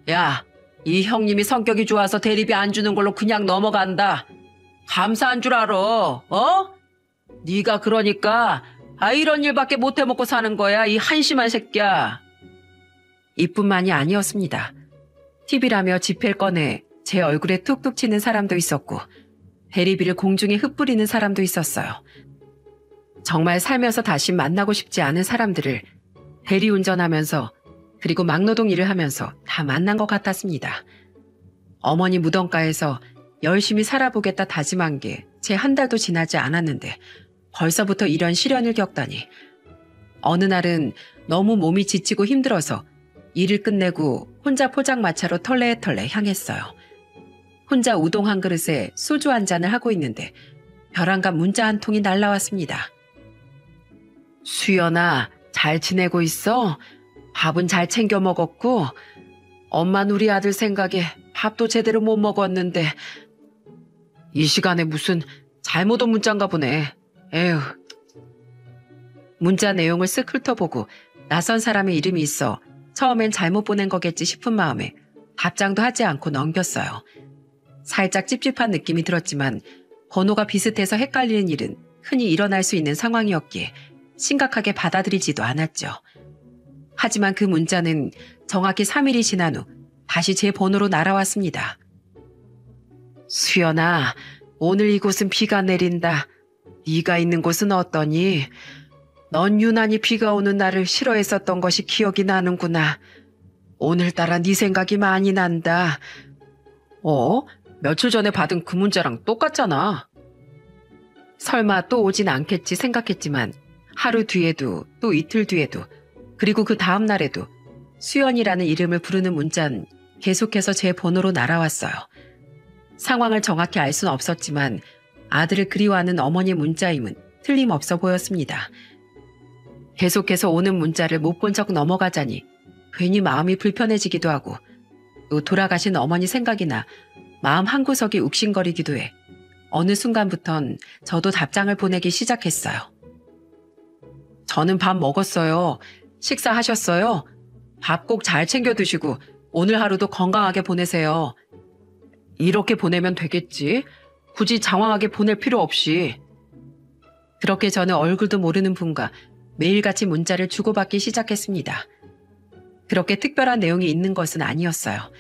야, 이 형님이 성격이 좋아서 대리비 안 주는 걸로 그냥 넘어간다. 감사한 줄 알아. 어? 네가 그러니까 이런 일밖에 못 해먹고 사는 거야, 이 한심한 새끼야. 이뿐만이 아니었습니다. TV라며 지폐를 꺼내 제 얼굴에 툭툭 치는 사람도 있었고 대리비를 공중에 흩뿌리는 사람도 있었어요. 정말 살면서 다시 만나고 싶지 않은 사람들을 대리운전하면서 그리고 막노동 일을 하면서 다 만난 것 같았습니다. 어머니 무덤가에서 열심히 살아보겠다 다짐한 게 채 한 달도 지나지 않았는데 벌써부터 이런 시련을 겪다니. 어느 날은 너무 몸이 지치고 힘들어서 일을 끝내고 혼자 포장마차로 털레털레 향했어요. 혼자 우동 한 그릇에 소주 한 잔을 하고 있는데 벼랑간 문자 한 통이 날라왔습니다. 수연아, 잘 지내고 있어? 밥은 잘 챙겨 먹었고? 엄만 우리 아들 생각에 밥도 제대로 못 먹었는데. 이 시간에 무슨 잘못 온 문자인가 보네. 에휴. 문자 내용을 쓱 훑어보고 낯선 사람의 이름이 있어 처음엔 잘못 보낸 거겠지 싶은 마음에 답장도 하지 않고 넘겼어요. 살짝 찝찝한 느낌이 들었지만 번호가 비슷해서 헷갈리는 일은 흔히 일어날 수 있는 상황이었기에 심각하게 받아들이지도 않았죠. 하지만 그 문자는 정확히 3일이 지난 후 다시 제 번호로 날아왔습니다. 수연아, 오늘 이곳은 비가 내린다. 네가 있는 곳은 어떠니? 넌 유난히 비가 오는 날을 싫어했었던 것이 기억이 나는구나. 오늘따라 네 생각이 많이 난다. 며칠 전에 받은 그 문자랑 똑같잖아. 설마 또 오진 않겠지 생각했지만 하루 뒤에도 또 이틀 뒤에도 그리고 그 다음 날에도 수연이라는 이름을 부르는 문자는 계속해서 제 번호로 날아왔어요. 상황을 정확히 알 수는 없었지만 아들을 그리워하는 어머니의 문자임은 틀림없어 보였습니다. 계속해서 오는 문자를 못 본 적 넘어가자니 괜히 마음이 불편해지기도 하고 또 돌아가신 어머니 생각이나 마음 한구석이 욱신거리기도 해 어느 순간부턴 저도 답장을 보내기 시작했어요. 저는 밥 먹었어요. 식사하셨어요? 밥 꼭 잘 챙겨 드시고 오늘 하루도 건강하게 보내세요. 이렇게 보내면 되겠지? 굳이 장황하게 보낼 필요 없이. 그렇게 저는 얼굴도 모르는 분과 매일같이 문자를 주고받기 시작했습니다. 그렇게 특별한 내용이 있는 것은 아니었어요.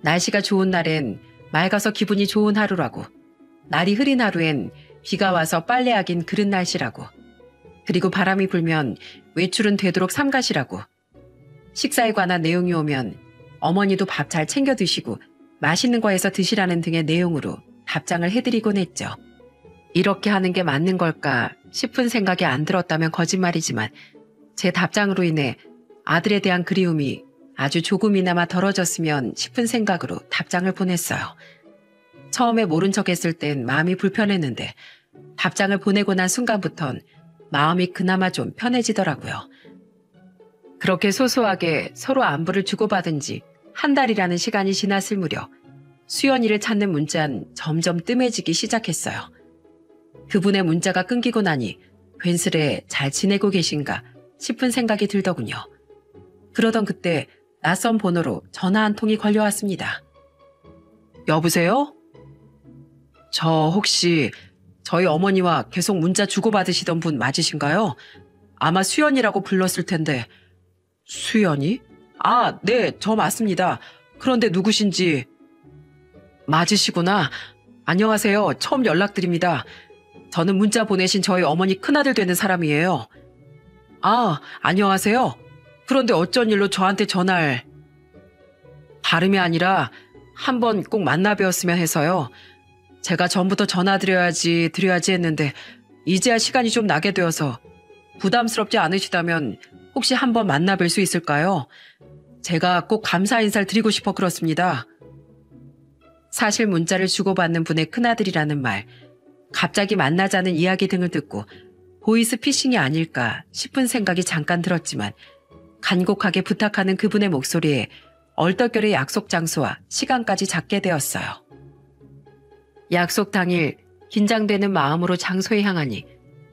날씨가 좋은 날엔 맑아서 기분이 좋은 하루라고, 날이 흐린 하루엔 비가 와서 빨래하긴 그른 날씨라고, 그리고 바람이 불면 외출은 되도록 삼가시라고, 식사에 관한 내용이 오면 어머니도 밥 잘 챙겨 드시고 맛있는 거 해서 드시라는 등의 내용으로 답장을 해드리곤 했죠. 이렇게 하는 게 맞는 걸까 싶은 생각이 안 들었다면 거짓말이지만 제 답장으로 인해 아들에 대한 그리움이 아주 조금이나마 덜어졌으면 싶은 생각으로 답장을 보냈어요. 처음에 모른 척 했을 땐 마음이 불편했는데 답장을 보내고 난 순간부턴 마음이 그나마 좀 편해지더라고요. 그렇게 소소하게 서로 안부를 주고받은 지 한 달이라는 시간이 지났을 무렵 수연이를 찾는 문자는 점점 뜸해지기 시작했어요. 그분의 문자가 끊기고 나니 괜스레 잘 지내고 계신가 싶은 생각이 들더군요. 그러던 그때 낯선 번호로 전화 한 통이 걸려왔습니다. 여보세요? 저 혹시 저희 어머니와 계속 문자 주고받으시던 분 맞으신가요? 아마 수연이라고 불렀을 텐데. 수연이? 아, 네, 저 맞습니다. 그런데 누구신지. 맞으시구나. 안녕하세요. 처음 연락드립니다. 저는 문자 보내신 저희 어머니 큰아들 되는 사람이에요. 아, 안녕하세요. 그런데 어쩐 일로 저한테 전화를. 다름이 아니라 한번 꼭 만나 뵈었으면 해서요. 제가 전부터 전화드려야지 했는데 이제야 시간이 좀 나게 되어서 부담스럽지 않으시다면 혹시 한번 만나 뵐 수 있을까요? 제가 꼭 감사 인사를 드리고 싶어 그렇습니다. 사실 문자를 주고받는 분의 큰아들이라는 말, 갑자기 만나자는 이야기 등을 듣고 보이스피싱이 아닐까 싶은 생각이 잠깐 들었지만 간곡하게 부탁하는 그분의 목소리에 얼떨결에 약속 장소와 시간까지 잡게 되었어요. 약속 당일 긴장되는 마음으로 장소에 향하니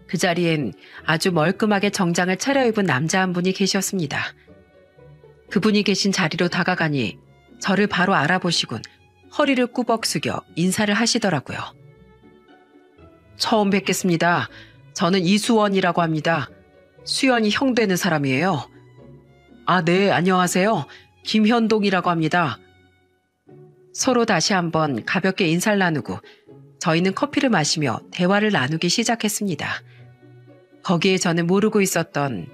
그 자리엔 아주 멀끔하게 정장을 차려입은 남자 한 분이 계셨습니다. 그분이 계신 자리로 다가가니 저를 바로 알아보시곤 허리를 꾸벅 숙여 인사를 하시더라고요. 처음 뵙겠습니다. 저는 이수원이라고 합니다. 수연이 형 되는 사람이에요. 아, 네, 안녕하세요. 김현동이라고 합니다. 서로 다시 한번 가볍게 인사를 나누고 저희는 커피를 마시며 대화를 나누기 시작했습니다. 거기에 저는 모르고 있었던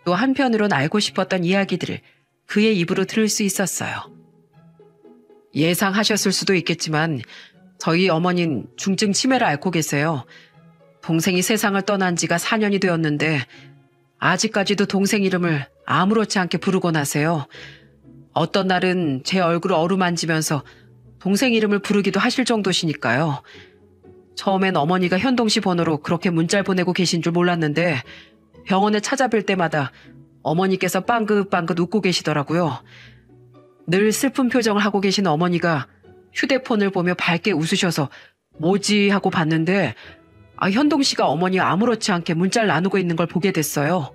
또 한편으론 알고 싶었던 이야기들을 그의 입으로 들을 수 있었어요. 예상하셨을 수도 있겠지만 저희 어머니는 중증 치매를 앓고 계세요. 동생이 세상을 떠난 지가 4년이 되었는데 아직까지도 동생 이름을 아무렇지 않게 부르곤 하세요. 어떤 날은 제 얼굴을 어루만지면서 동생 이름을 부르기도 하실 정도시니까요. 처음엔 어머니가 현동 씨 번호로 그렇게 문자를 보내고 계신 줄 몰랐는데 병원에 찾아뵐 때마다 어머니께서 빵긋빵긋 웃고 계시더라고요. 늘 슬픈 표정을 하고 계신 어머니가 휴대폰을 보며 밝게 웃으셔서 뭐지 하고 봤는데 현동 씨가 어머니 아무렇지 않게 문자를 나누고 있는 걸 보게 됐어요.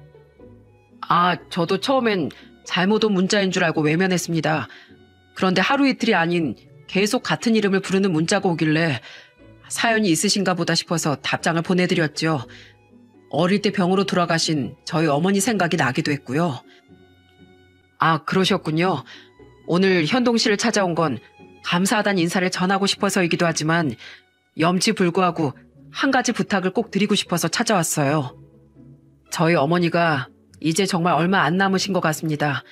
저도 처음엔 잘못 온 문자인 줄 알고 외면했습니다. 그런데 하루 이틀이 아닌 계속 같은 이름을 부르는 문자가 오길래 사연이 있으신가 보다 싶어서 답장을 보내드렸죠. 어릴 때 병으로 돌아가신 저희 어머니 생각이 나기도 했고요. 아, 그러셨군요. 오늘 현동 씨를 찾아온 건 감사하다는 인사를 전하고 싶어서이기도 하지만 염치불구하고 한 가지 부탁을 꼭 드리고 싶어서 찾아왔어요. 저희 어머니가 이제 정말 얼마 안 남으신 것 같습니다.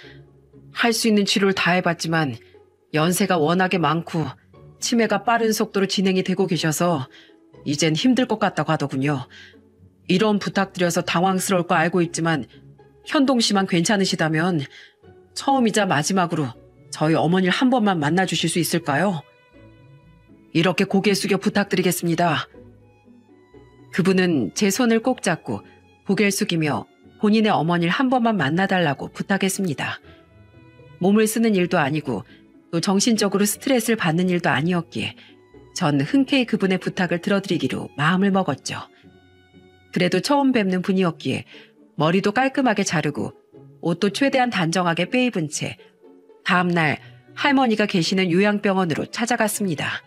할 수 있는 치료를 다 해봤지만 연세가 워낙에 많고 치매가 빠른 속도로 진행이 되고 계셔서 이젠 힘들 것 같다고 하더군요. 이런 부탁드려서 당황스러울 거 알고 있지만 현동 씨만 괜찮으시다면 처음이자 마지막으로 저희 어머니를 한 번만 만나주실 수 있을까요? 이렇게 고개 숙여 부탁드리겠습니다. 그분은 제 손을 꼭 잡고 고개를 숙이며 본인의 어머니를 한 번만 만나달라고 부탁했습니다. 몸을 쓰는 일도 아니고 또 정신적으로 스트레스를 받는 일도 아니었기에 전 흔쾌히 그분의 부탁을 들어드리기로 마음을 먹었죠. 그래도 처음 뵙는 분이었기에 머리도 깔끔하게 자르고 옷도 최대한 단정하게 빼입은 채 다음날 할머니가 계시는 요양병원으로 찾아갔습니다.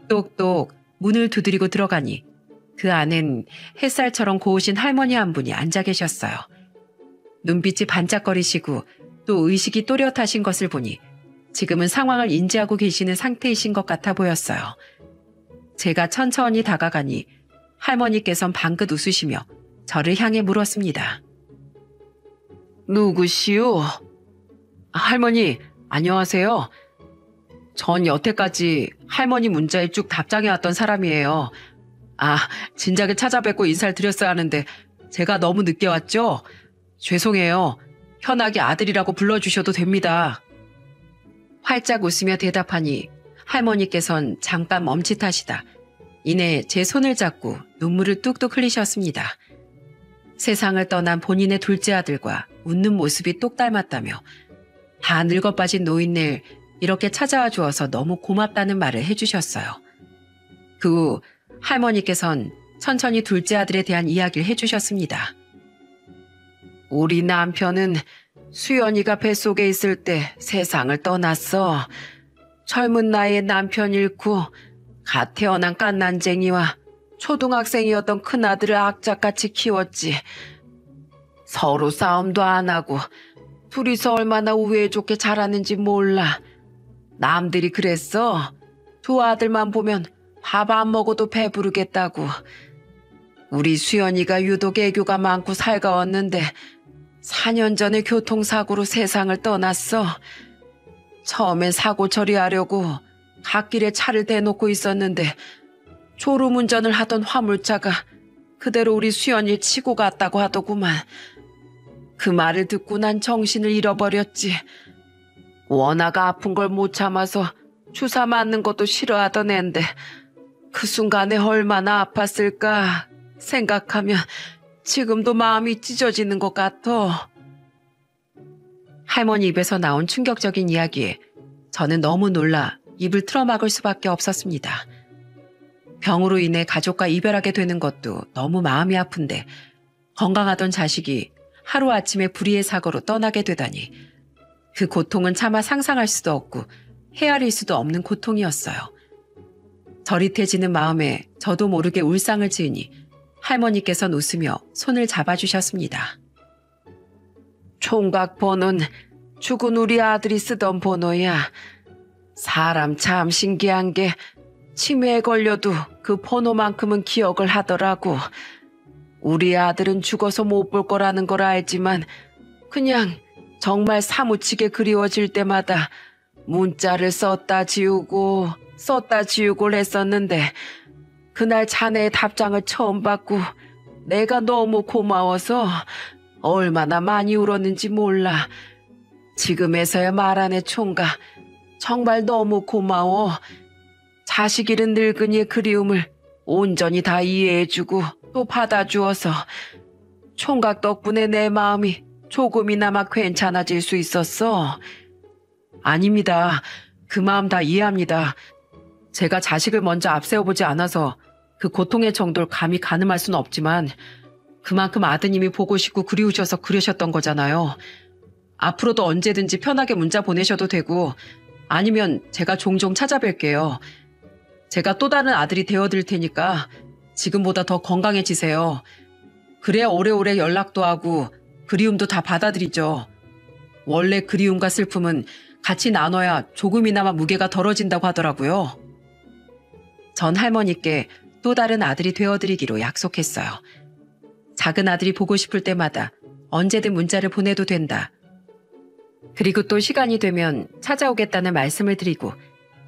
똑똑 문을 두드리고 들어가니 그 안엔 햇살처럼 고우신 할머니 한 분이 앉아 계셨어요. 눈빛이 반짝거리시고 또 의식이 또렷하신 것을 보니 지금은 상황을 인지하고 계시는 상태이신 것 같아 보였어요. 제가 천천히 다가가니 할머니께선 방긋 웃으시며 저를 향해 물었습니다. 누구시오? 할머니, 안녕하세요. 전 여태까지 할머니 문자에 쭉 답장해왔던 사람이에요. 아, 진작에 찾아뵙고 인사를 드렸어야 하는데 제가 너무 늦게 왔죠? 죄송해요. 편하게 아들이라고 불러주셔도 됩니다. 활짝 웃으며 대답하니 할머니께선 잠깐 멈칫하시다 이내 제 손을 잡고 눈물을 뚝뚝 흘리셨습니다. 세상을 떠난 본인의 둘째 아들과 웃는 모습이 똑 닮았다며 다 늙어 빠진 노인네를 이렇게 찾아와 주어서 너무 고맙다는 말을 해주셨어요. 그 후 할머니께선 천천히 둘째 아들에 대한 이야기를 해주셨습니다. 우리 남편은 수연이가 뱃속에 있을 때 세상을 떠났어. 젊은 나이에 남편 잃고 갓 태어난 갓난쟁이와 초등학생이었던 큰아들을 악착같이 키웠지. 서로 싸움도 안 하고 둘이서 얼마나 우애 좋게 자랐는지 몰라. 남들이 그랬어. 두 아들만 보면 밥 안 먹어도 배부르겠다고. 우리 수연이가 유독 애교가 많고 살가웠는데 4년 전에 교통사고로 세상을 떠났어. 처음엔 사고 처리하려고 갓길에 차를 대놓고 있었는데 졸음운전을 하던 화물차가 그대로 우리 수연이를 치고 갔다고 하더구만. 그 말을 듣고 난 정신을 잃어버렸지. 워낙 아픈 걸 못 참아서 주사 맞는 것도 싫어하던 앤데 그 순간에 얼마나 아팠을까 생각하면 지금도 마음이 찢어지는 것 같아. 할머니 입에서 나온 충격적인 이야기에 저는 너무 놀라 입을 틀어막을 수밖에 없었습니다. 병으로 인해 가족과 이별하게 되는 것도 너무 마음이 아픈데 건강하던 자식이 하루아침에 불의의 사고로 떠나게 되다니 그 고통은 차마 상상할 수도 없고 헤아릴 수도 없는 고통이었어요. 저릿해지는 마음에 저도 모르게 울상을 지으니 할머니께선 웃으며 손을 잡아주셨습니다. 총각 번호는 죽은 우리 아들이 쓰던 번호야. 사람 참 신기한 게 치매에 걸려도 그 번호만큼은 기억을 하더라고. 우리 아들은 죽어서 못 볼 거라는 걸 알지만 그냥 정말 사무치게 그리워질 때마다 문자를 썼다 지우고 했었는데 그날 자네의 답장을 처음 받고 내가 너무 고마워서 얼마나 많이 울었는지 몰라. 지금에서야 말하네 총각. 정말 너무 고마워. 자식 잃은 늙은이의 그리움을 온전히 다 이해해주고 또 받아주어서 총각 덕분에 내 마음이 조금이나마 괜찮아질 수 있었어. 아닙니다. 그 마음 다 이해합니다. 제가 자식을 먼저 앞세워보지 않아서 그 고통의 정도를 감히 가늠할 수는 없지만 그만큼 아드님이 보고 싶고 그리우셔서 그러셨던 거잖아요. 앞으로도 언제든지 편하게 문자 보내셔도 되고 아니면 제가 종종 찾아뵐게요. 제가 또 다른 아들이 되어드릴 테니까 지금보다 더 건강해지세요. 그래야 오래오래 연락도 하고 그리움도 다 받아들이죠. 원래 그리움과 슬픔은 같이 나눠야 조금이나마 무게가 덜어진다고 하더라고요. 전 할머니께 또 다른 아들이 되어드리기로 약속했어요. 작은 아들이 보고 싶을 때마다 언제든 문자를 보내도 된다. 그리고 또 시간이 되면 찾아오겠다는 말씀을 드리고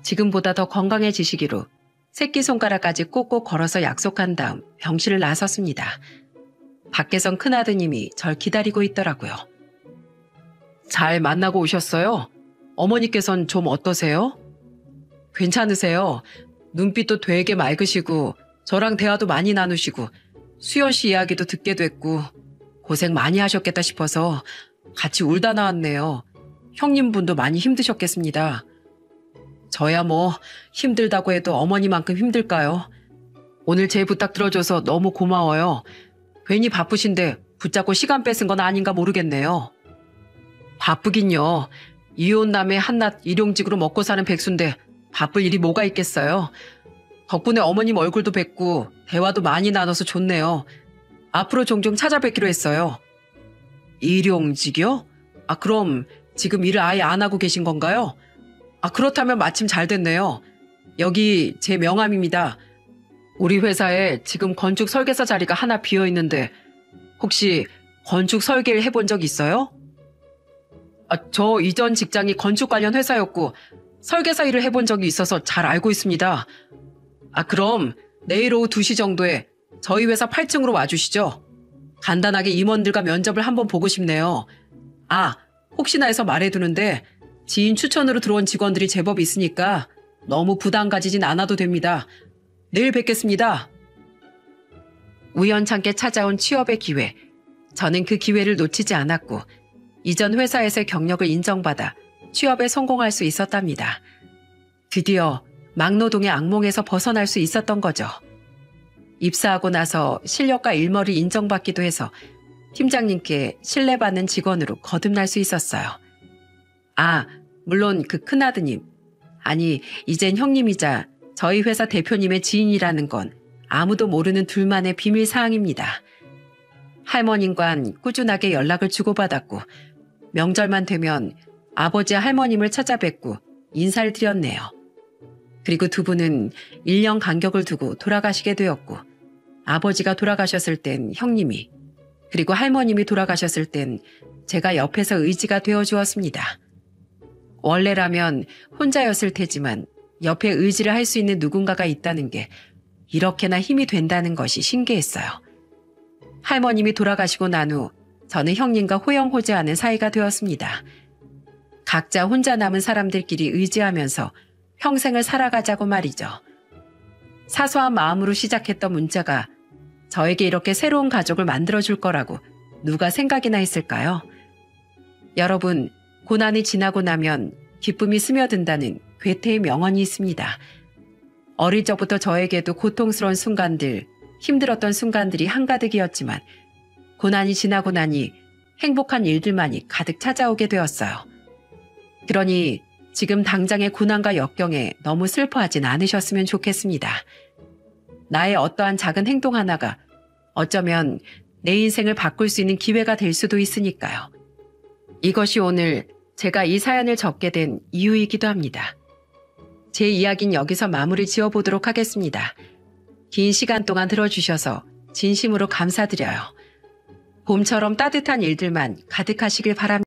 지금보다 더 건강해지시기로 새끼손가락까지 꼭꼭 걸어서 약속한 다음 병실을 나섰습니다. 밖에선 큰아드님이 절 기다리고 있더라고요. 잘 만나고 오셨어요? 어머니께선 좀 어떠세요? 괜찮으세요? 눈빛도 되게 맑으시고 저랑 대화도 많이 나누시고 수연 씨 이야기도 듣게 됐고 고생 많이 하셨겠다 싶어서 같이 울다 나왔네요. 형님 분도 많이 힘드셨겠습니다. 저야 뭐 힘들다고 해도 어머니만큼 힘들까요? 오늘 제 부탁 들어줘서 너무 고마워요. 괜히 바쁘신데 붙잡고 시간 뺏은 건 아닌가 모르겠네요. 바쁘긴요. 이혼남의 한낱 일용직으로 먹고 사는 백수인데 바쁠 일이 뭐가 있겠어요. 덕분에 어머님 얼굴도 뵙고 대화도 많이 나눠서 좋네요. 앞으로 종종 찾아뵙기로 했어요. 일용직이요? 그럼 지금 일을 아예 안 하고 계신 건가요? 그렇다면 마침 잘 됐네요. 여기 제 명함입니다. 우리 회사에 지금 건축 설계사 자리가 하나 비어 있는데 혹시 건축 설계를 해본 적 있어요? 저 이전 직장이 건축 관련 회사였고 설계사 일을 해본 적이 있어서 잘 알고 있습니다. 그럼 내일 오후 2시 정도에 저희 회사 8층으로 와주시죠. 간단하게 임원들과 면접을 한번 보고 싶네요. 혹시나 해서 말해두는데 지인 추천으로 들어온 직원들이 제법 있으니까 너무 부담 가지진 않아도 됩니다. 내일 뵙겠습니다. 우연찮게 찾아온 취업의 기회. 저는 그 기회를 놓치지 않았고 이전 회사에서의 경력을 인정받아 취업에 성공할 수 있었답니다. 드디어 막노동의 악몽에서 벗어날 수 있었던 거죠. 입사하고 나서 실력과 일머리 인정받기도 해서 팀장님께 신뢰받는 직원으로 거듭날 수 있었어요. 물론 그 큰아드님, 이젠 형님이자 저희 회사 대표님의 지인이라는 건 아무도 모르는 둘만의 비밀 사항입니다. 할머님과는 꾸준하게 연락을 주고받았고 명절만 되면 아버지와 할머님을 찾아뵙고 인사를 드렸네요. 그리고 두 분은 1년 간격을 두고 돌아가시게 되었고 아버지가 돌아가셨을 땐 형님이, 그리고 할머님이 돌아가셨을 땐 제가 옆에서 의지가 되어주었습니다. 원래라면 혼자였을 테지만 옆에 의지를 할 수 있는 누군가가 있다는 게 이렇게나 힘이 된다는 것이 신기했어요. 할머님이 돌아가시고 난 후 저는 형님과 호영호재하는 사이가 되었습니다. 각자 혼자 남은 사람들끼리 의지하면서 평생을 살아가자고 말이죠. 사소한 마음으로 시작했던 문자가 저에게 이렇게 새로운 가족을 만들어줄 거라고 누가 생각이나 했을까요? 여러분, 고난이 지나고 나면 기쁨이 스며든다는 괴테의 명언이 있습니다. 어릴 적부터 저에게도 고통스러운 순간들, 힘들었던 순간들이 한가득이었지만 고난이 지나고 나니 행복한 일들만이 가득 찾아오게 되었어요. 그러니 지금 당장의 고난과 역경에 너무 슬퍼하진 않으셨으면 좋겠습니다. 나의 어떠한 작은 행동 하나가 어쩌면 내 인생을 바꿀 수 있는 기회가 될 수도 있으니까요. 이것이 오늘 제가 이 사연을 적게 된 이유이기도 합니다. 제 이야기는 여기서 마무리 지어보도록 하겠습니다. 긴 시간 동안 들어주셔서 진심으로 감사드려요. 봄처럼 따뜻한 일들만 가득하시길 바랍니다.